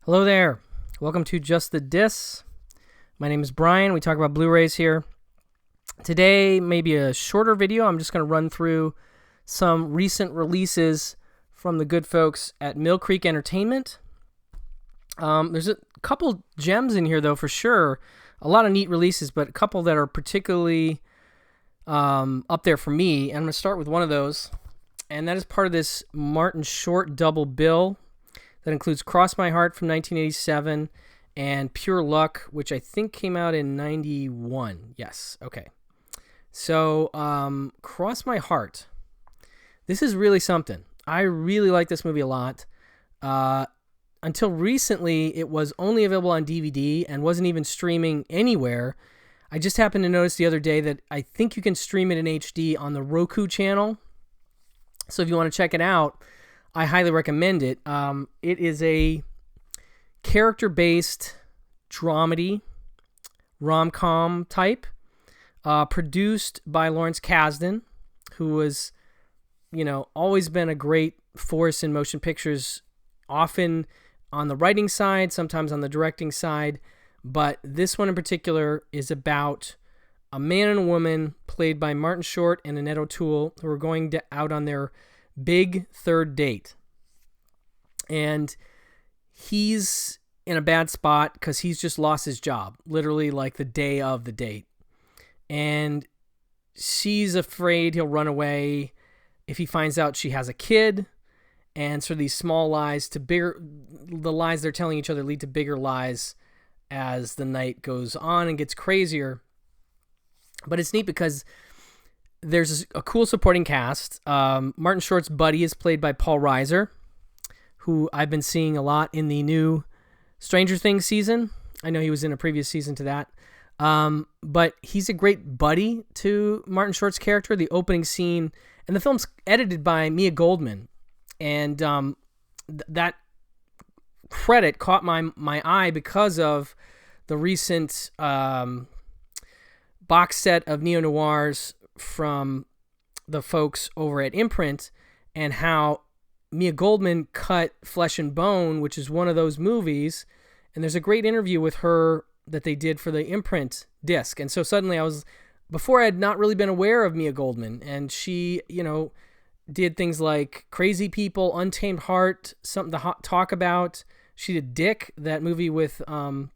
Hello there. Welcome to Just the Dis. My name is Brian. We talk about Blu-rays here. Today, maybe a shorter video. I'm just going to run through some recent releases from the good folks at Mill Creel Entertainment. There's a couple gems in here, though, for sure. A lot of neat releases, but a couple that are particularly up there for me. And I'm going to start with one of those, and that is part of this Martin Short double bill. That includes Cross My Heart from 1987 and Pure Luck, which I think came out in 91. Yes, okay. So, Cross My Heart. This is really something. I really like this movie a lot. Until recently, it was only available on DVD and wasn't even streaming anywhere. I just happened to notice the other day that I think you can stream it in HD on the Roku channel. So if you want to check it out, I highly recommend it. It is a character-based dramedy, rom-com type, produced by Lawrence Kasdan, who has, always been a great force in motion pictures, often on the writing side, sometimes on the directing side. But this one in particular is about a man and a woman played by Martin Short and Annette O'Toole, who are going out on their big third date. And he's in a bad spot because he's just lost his job, literally like the day of the date. And she's afraid he'll run away if he finds out she has a kid. And so these small lies the lies they're telling each other lead to bigger lies as the night goes on and gets crazier. But it's neat because there's a cool supporting cast. Martin Short's buddy is played by Paul Reiser, who I've been seeing a lot in the new Stranger Things season. I know he was in a previous season to that. But he's a great buddy to Martin Short's character. The opening scene, and the film's edited by Mia Goldman. And that credit caught my eye because of the recent box set of neo-noirs from the folks over at Imprint, and how Mia Goldman cut Flesh and Bone, which is one of those movies, and there's a great interview with her that they did for the Imprint disc. And so suddenly before I had not really been aware of Mia Goldman, and she, did things like Crazy People, Untamed Heart, something to talk about. She did Dick, that movie with Kirsten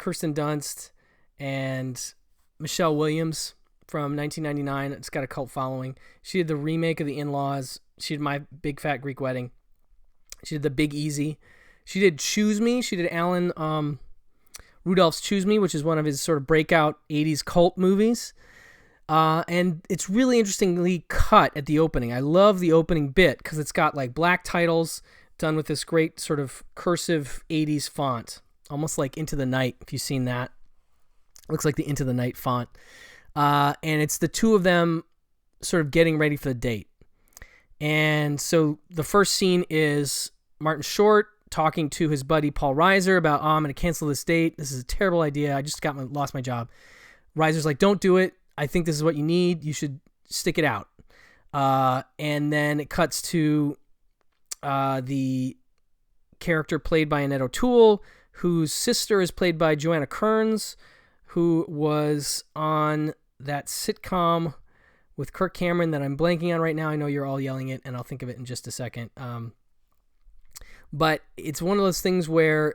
Dunst and Michelle Williams from 1999. It's got a cult following. She did the remake of The In-Laws. She did My Big Fat Greek Wedding. She did The Big Easy. She did Choose Me. She did Alan Rudolph's Choose Me, which is one of his sort of breakout 80s cult movies. And it's really interestingly cut at the opening. I love the opening bit because it's got like black titles done with this great sort of cursive 80s font, almost like Into the Night, if you've seen that. Looks like the Into the Night font. And it's the two of them sort of getting ready for the date. And so the first scene is Martin Short talking to his buddy Paul Reiser about, I'm going to cancel this date. This is a terrible idea. I just lost my job. Reiser's like, don't do it. I think this is what you need. You should stick it out. And then it cuts to the character played by Annette O'Toole, whose sister is played by Joanna Kearns, who was on that sitcom with Kirk Cameron that I'm blanking on right now. I know you're all yelling it, and I'll think of it in just a second. But it's one of those things where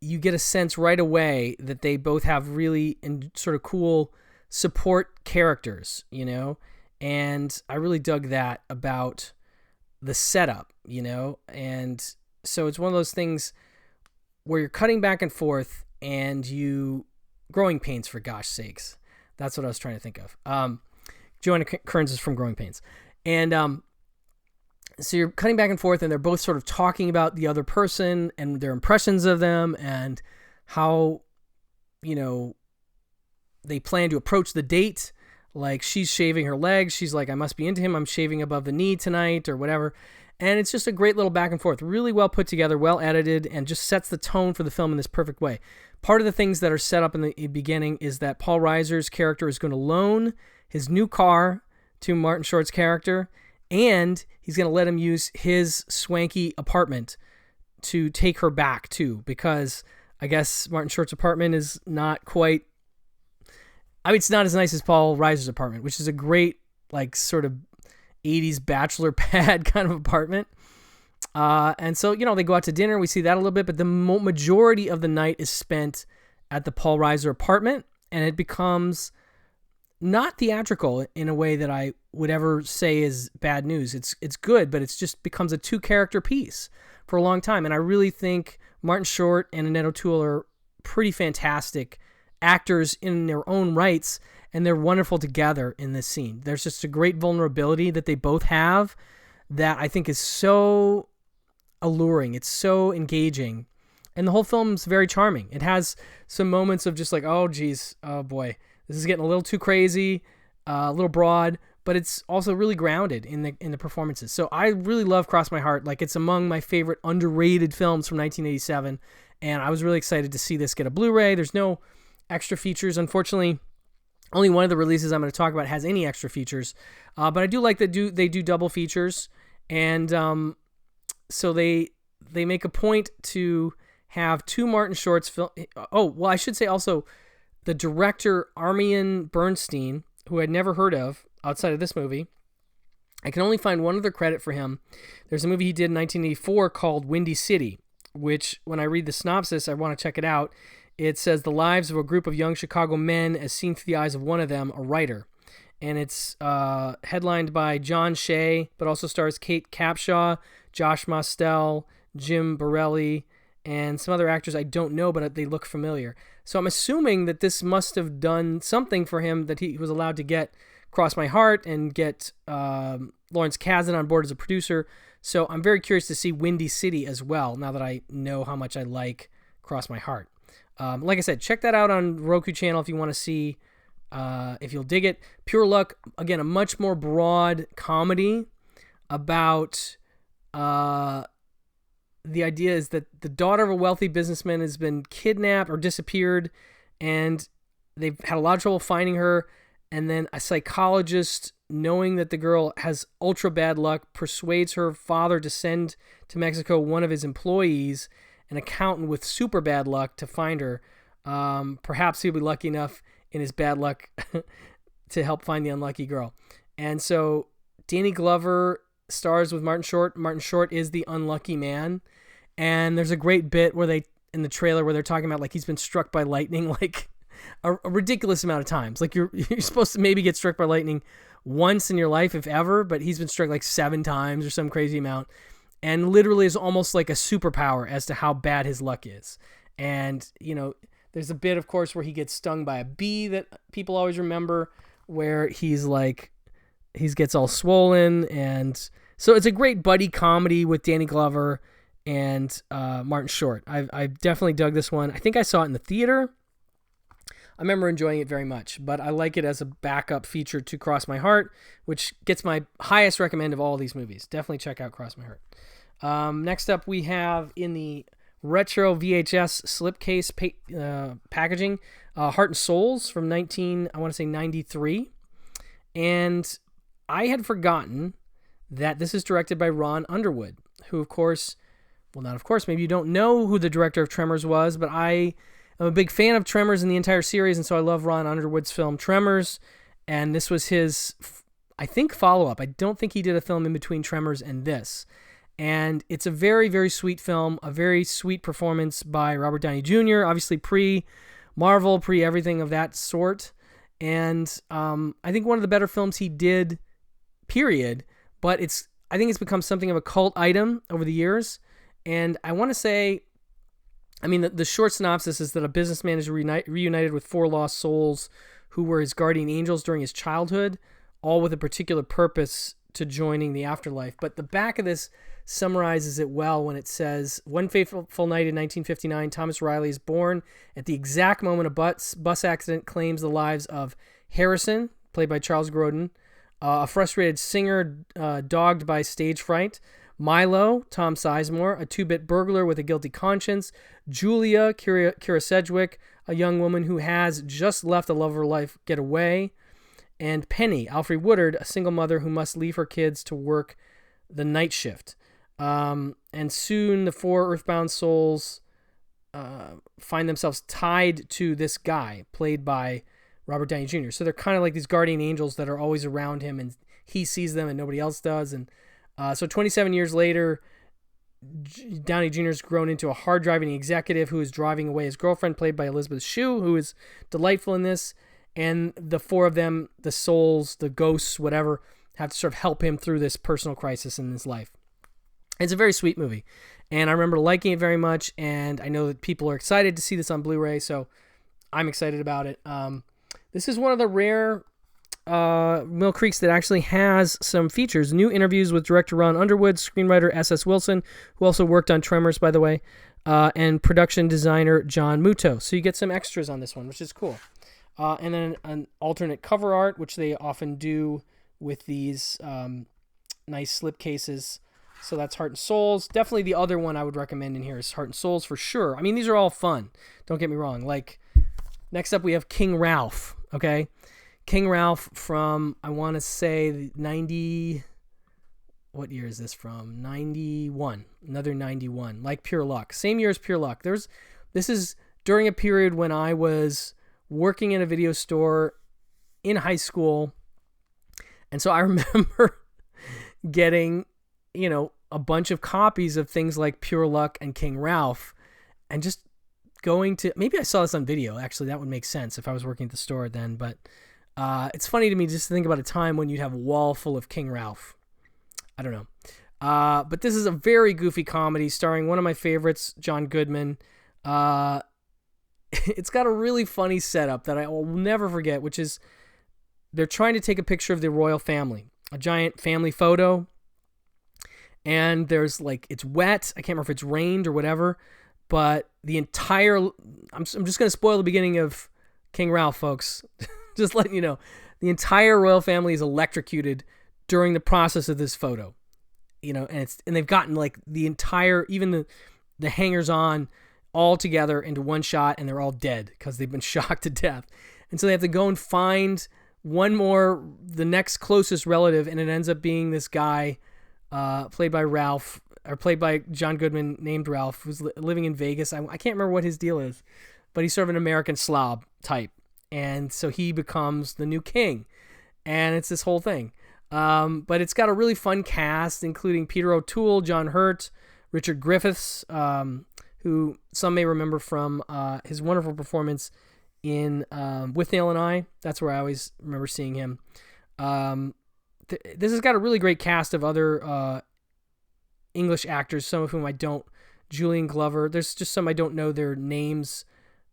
you get a sense right away that they both have really sort of cool support characters, and I really dug that about the setup, and so it's one of those things where you're cutting back and forth and Growing Pains, for gosh sakes. That's what I was trying to think of. Joanna Kearns is from Growing Pains. And so you're cutting back and forth, and they're both sort of talking about the other person and their impressions of them and how, they plan to approach the date. Like, she's shaving her legs. She's like, I must be into him. I'm shaving above the knee tonight or whatever. And it's just a great little back and forth. Really well put together, well edited, and just sets the tone for the film in this perfect way. Part of the things that are set up in the beginning is that Paul Reiser's character is going to loan his new car to Martin Short's character, And he's going to let him use his swanky apartment to take her back too, because I guess Martin Short's apartment is not quite, I mean, it's not as nice as Paul Reiser's apartment, which is a great, like, sort of 80s bachelor pad kind of apartment. And so, they go out to dinner. We see that a little bit, but the majority of the night is spent at the Paul Reiser apartment, and it becomes not theatrical in a way that I would ever say is bad news. It's good, but it's just becomes a 2-character piece for a long time. And I really think Martin Short and Annette O'Toole are pretty fantastic actors in their own rights, and they're wonderful together in this scene. There's just a great vulnerability that they both have that I think is so alluring. It's so engaging. And the whole film's very charming. It has some moments of just like, oh, geez, oh, boy, this is getting a little too crazy, a little broad, but it's also really grounded in the performances. So I really love Cross My Heart. Like, it's among my favorite underrated films from 1987, and I was really excited to see this get a Blu-ray. There's no extra features, unfortunately. Only one of the releases I'm going to talk about has any extra features, but I do like that they do double features, and so they make a point to have 2 Martin Short's film. Oh, well, I should say also the director Armin Bernstein, who I'd never heard of outside of this movie. I can only find one other credit for him. There's a movie he did in 1984 called Windy City, which when I read the synopsis, I want to check it out. It says the lives of a group of young Chicago men as seen through the eyes of one of them, a writer. And it's headlined by John Shea, but also stars Kate Capshaw, Josh Mostel, Jim Borelli, and some other actors I don't know, but they look familiar. So I'm assuming that this must have done something for him, that he was allowed to get Cross My Heart and get Lawrence Kasdan on board as a producer. So I'm very curious to see Windy City as well, now that I know how much I like Cross My Heart. Like I said, check that out on Roku channel if you want to see, if you'll dig it. Pure Luck, again, a much more broad comedy about the idea is that the daughter of a wealthy businessman has been kidnapped or disappeared, and they've had a lot of trouble finding her. And then a psychologist, knowing that the girl has ultra bad luck, persuades her father to send to Mexico one of his employees, an accountant with super bad luck, to find her. Perhaps he'll be lucky enough in his bad luck to help find the unlucky girl. And so Danny Glover stars with Martin Short. Martin Short is the unlucky man. And there's a great bit where in the trailer where they're talking about like he's been struck by lightning like a ridiculous amount of times. Like you're supposed to maybe get struck by lightning once in your life, if ever, but he's been struck like 7 times or some crazy amount. And literally is almost like a superpower as to how bad his luck is. And, there's a bit, of course, where he gets stung by a bee that people always remember, where he gets all swollen. And so it's a great buddy comedy with Danny Glover and Martin Short. I definitely dug this one. I think I saw it in the theater. I remember enjoying it very much, but I like it as a backup feature to Cross My Heart, which gets my highest recommend of all of these movies. Definitely check out Cross My Heart. Next up, we have in the retro VHS slipcase packaging, Heart and Souls from 93. And I had forgotten that this is directed by Ron Underwood, who, of course, well, not of course, maybe you don't know who the director of Tremors was, but I am a big fan of Tremors and the entire series, and so I love Ron Underwood's film Tremors, and this was his, I think, follow-up. I don't think he did a film in between Tremors and this. And it's a very, very sweet film, a very sweet performance by Robert Downey Jr., obviously pre-Marvel, pre-everything of that sort. And I think one of the better films he did, period. But I think it's become something of a cult item over the years. And I want to say, I mean, the short synopsis is that a businessman is reunited with 4 lost souls who were his guardian angels during his childhood, all with a particular purpose to joining the afterlife. But the back of this summarizes it well when it says, one fateful night in 1959, Thomas Riley is born at the exact moment a bus accident claims the lives of Harrison, played by Charles Grodin, a frustrated singer dogged by stage fright, Milo, Tom Sizemore, a 2-bit burglar with a guilty conscience, Julia, Kira Sedgwick, a young woman who has just left a love of her life get away, and Penny, Alfre Woodard, a single mother who must leave her kids to work the night shift. And soon the 4 Earthbound souls find themselves tied to this guy, played by Robert Downey Jr. So they're kind of like these guardian angels that are always around him, and he sees them and nobody else does. And so 27 years later, Downey Jr. has grown into a hard-driving executive who is driving away his girlfriend, played by Elizabeth Shue, who is delightful in this. And the 4 of them, the souls, the ghosts, whatever, have to sort of help him through this personal crisis in his life. It's a very sweet movie, and I remember liking it very much, and I know that people are excited to see this on Blu-ray, so I'm excited about it. This is one of the rare Mill Creeks that actually has some features. New interviews with director Ron Underwood, screenwriter S.S. Wilson, who also worked on Tremors, by the way, and production designer John Muto. So you get some extras on this one, which is cool. And then an alternate cover art, which they often do with these nice slipcases. So that's Heart and Souls. Definitely the other one I would recommend in here is Heart and Souls for sure. I mean, these are all fun. Don't get me wrong. Like, next up we have King Ralph, okay? King Ralph from, I want to say, 90... What year is this from? 91. Another 91. Like Pure Luck. Same year as Pure Luck. This is during a period when I was working in a video store in high school. And so I remember getting, a bunch of copies of things like Pure Luck and King Ralph, and just going to, maybe I saw this on video. Actually, that would make sense if I was working at the store then. But it's funny to me just to think about a time when you'd have a wall full of King Ralph. I don't know. But this is a very goofy comedy starring one of my favorites, John Goodman. It's got a really funny setup that I will never forget, which is they're trying to take a picture of the royal family, a giant family photo. And there's it's wet. I can't remember if it's rained or whatever, but the entire, I'm just going to spoil the beginning of King Ralph, folks. Just letting you know, the entire royal family is electrocuted during the process of this photo, and they've gotten the entire, even the hangers on all together into one shot, and they're all dead because they've been shocked to death. And so they have to go and find the next closest relative, and it ends up being this guy, played by John Goodman, named Ralph, who's living in Vegas. I can't remember what his deal is, but he's sort of an American slob type. And so he becomes the new king, and it's this whole thing. But it's got a really fun cast, including Peter O'Toole, John Hurt, Richard Griffiths, who some may remember from his wonderful performance in With Nail and I. That's where I always remember seeing him. This has got a really great cast of other English actors, some of whom I don't. Julian Glover. There's just some I don't know their names.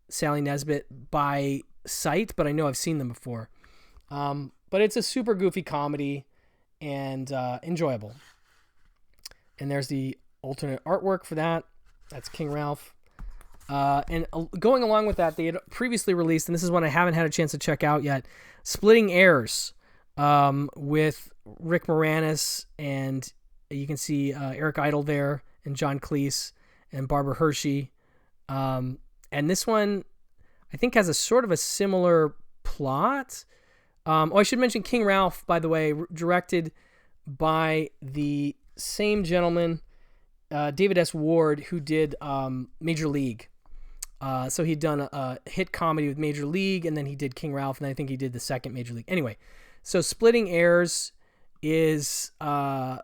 Sally Nesbitt by sight, but I know I've seen them before. But it's a super goofy comedy and enjoyable. And there's the alternate artwork for that. That's King Ralph. And going along with that, they had previously released, and this is one I haven't had a chance to check out yet, Splitting Heirs, with Rick Moranis, and you can see Eric Idle there, and John Cleese, and Barbara Hershey. And this one, I think, has a sort of a similar plot. I should mention King Ralph, by the way, directed by the same gentleman, David S. Ward, who did Major League. So he'd done a hit comedy with Major League, and then he did King Ralph, and I think he did the second Major League. Anyway, so Splitting Heirs is a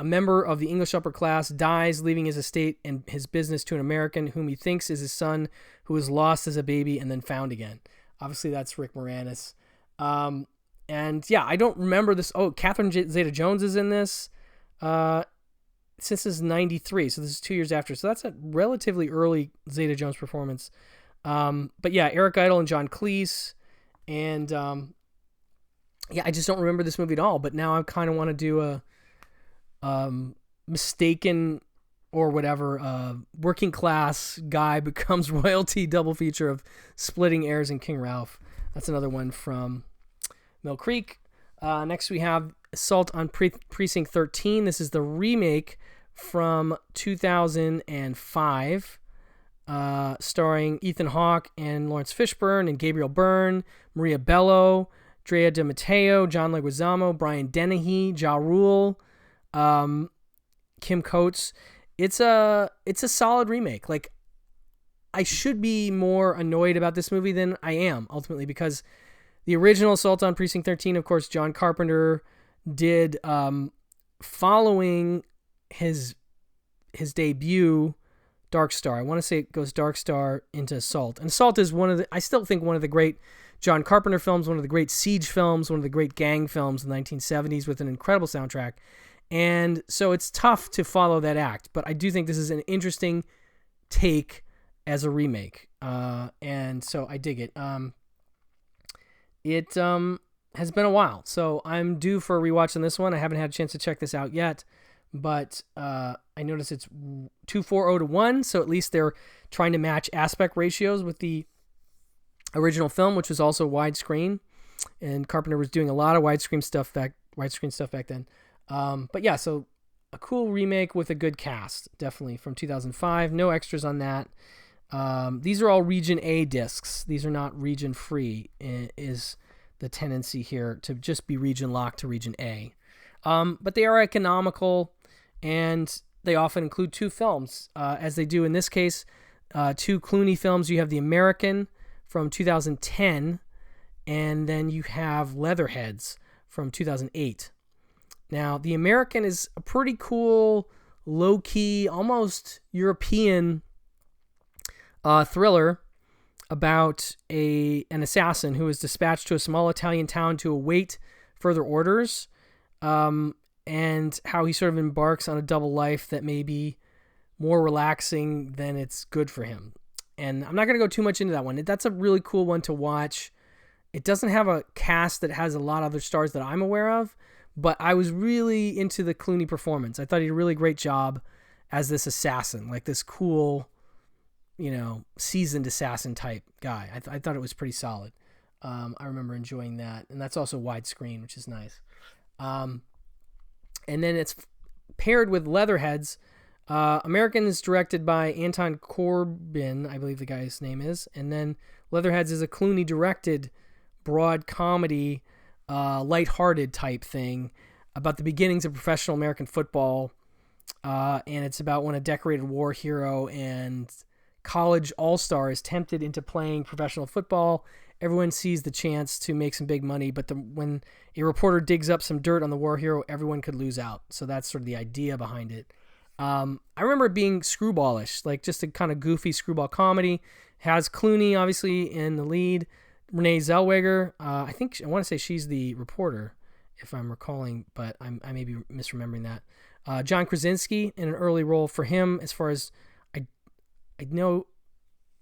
member of the English upper class dies, leaving his estate and his business to an American whom he thinks is his son, who was lost as a baby and then found again. Obviously, that's Rick Moranis. And yeah, I don't remember this. Oh, Catherine Zeta-Jones is in this. Since this is 93, so this is 2 years after. So that's a relatively early Zeta-Jones performance. But yeah, Eric Idle and John Cleese. And yeah, I just don't remember this movie at all. But now I kind of want to do a mistaken or whatever working class guy becomes royalty double feature of Splitting Heirs and King Ralph. That's another one from Mill Creek. Next we have Assault on Precinct 13. This is the remake from 2005, starring Ethan Hawke and Lawrence Fishburne and Gabriel Byrne, Maria Bello, Drea De Matteo, John Leguizamo, Brian Dennehy, Ja Rule, Kim Coates. It's a solid remake. Like, I should be more annoyed about this movie than I am ultimately, because the original Assault on Precinct 13, of course, John Carpenter did following his debut, Dark Star. I want to say it goes Dark Star into Assault. And Assault is I still think one of the great John Carpenter films, one of the great siege films, one of the great gang films in the 1970s with an incredible soundtrack. And so it's tough to follow that act, but I do think this is an interesting take as a remake. And so I dig it. It has been a while, so I'm due for a rewatch on this one. I haven't had a chance to check this out yet, but I noticed it's 2:4:0 to 1, so at least they're trying to match aspect ratios with the original film, which was also widescreen, and Carpenter was doing a lot of widescreen stuff back then. But yeah, so a cool remake with a good cast, definitely, from 2005. No extras on that. These are all Region A discs. These are not region free, is the tendency here to just be region locked to Region A. But they are economical, and they often include two films, as they do in this case. Two Clooney films. You have The American from 2010, and then you have Leatherheads from 2008. Now, The American is a pretty cool, low-key, almost European thriller about an assassin who is dispatched to a small Italian town to await further orders, and how he sort of embarks on a double life that may be more relaxing than it's good for him. And I'm not going to go too much into that one. That's a really cool one to watch. It doesn't have a cast that has a lot of other stars that I'm aware of, but I was really into the Clooney performance. I thought he did a really great job as this assassin, like this cool, seasoned assassin type guy. I thought it was pretty solid. I remember enjoying that. And that's also widescreen, which is nice. And then it's paired with Leatherheads. American is directed by Anton Corbijn, I believe the guy's name is. And then Leatherheads is a Clooney-directed broad comedy, lighthearted type thing about the beginnings of professional American football. And it's about when a decorated war hero and college all-star is tempted into playing professional football. Everyone sees the chance to make some big money, but when a reporter digs up some dirt on the war hero, everyone could lose out. So that's sort of the idea behind it. I remember it being screwballish, like just a kind of goofy screwball comedy. Has Clooney obviously in the lead, Renee Zellweger. I want to say she's the reporter, if I'm recalling, but I may be misremembering that. John Krasinski in an early role for him, as far as I know.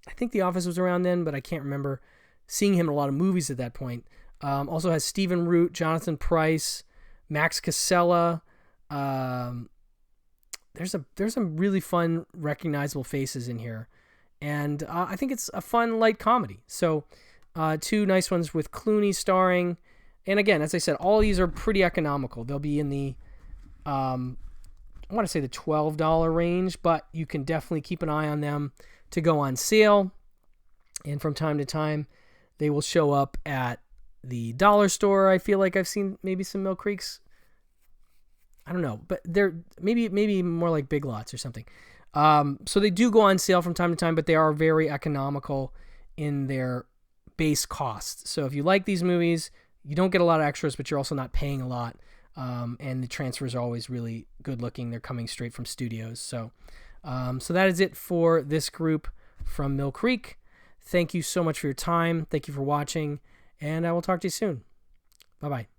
I think The Office was around then, but I can't remember seeing him in a lot of movies at that point. Also has Stephen Root, Jonathan Pryce, Max Casella. There's some really fun, recognizable faces in here. And I think it's a fun, light comedy. So two nice ones with Clooney starring. And again, as I said, all these are pretty economical. They'll be in the, I want to say the $12 range, but you can definitely keep an eye on them to go on sale. And from time to time, they will show up at the dollar store. I feel like I've seen maybe some Mill Creeks. I don't know, but they're maybe more like Big Lots or something. So they do go on sale from time to time, but they are very economical in their base cost. So if you like these movies, you don't get a lot of extras, but you're also not paying a lot. And the transfers are always really good looking. They're coming straight from studios. So that is it for this group from Mill Creek. Thank you so much for your time. Thank you for watching, and I will talk to you soon. Bye-bye.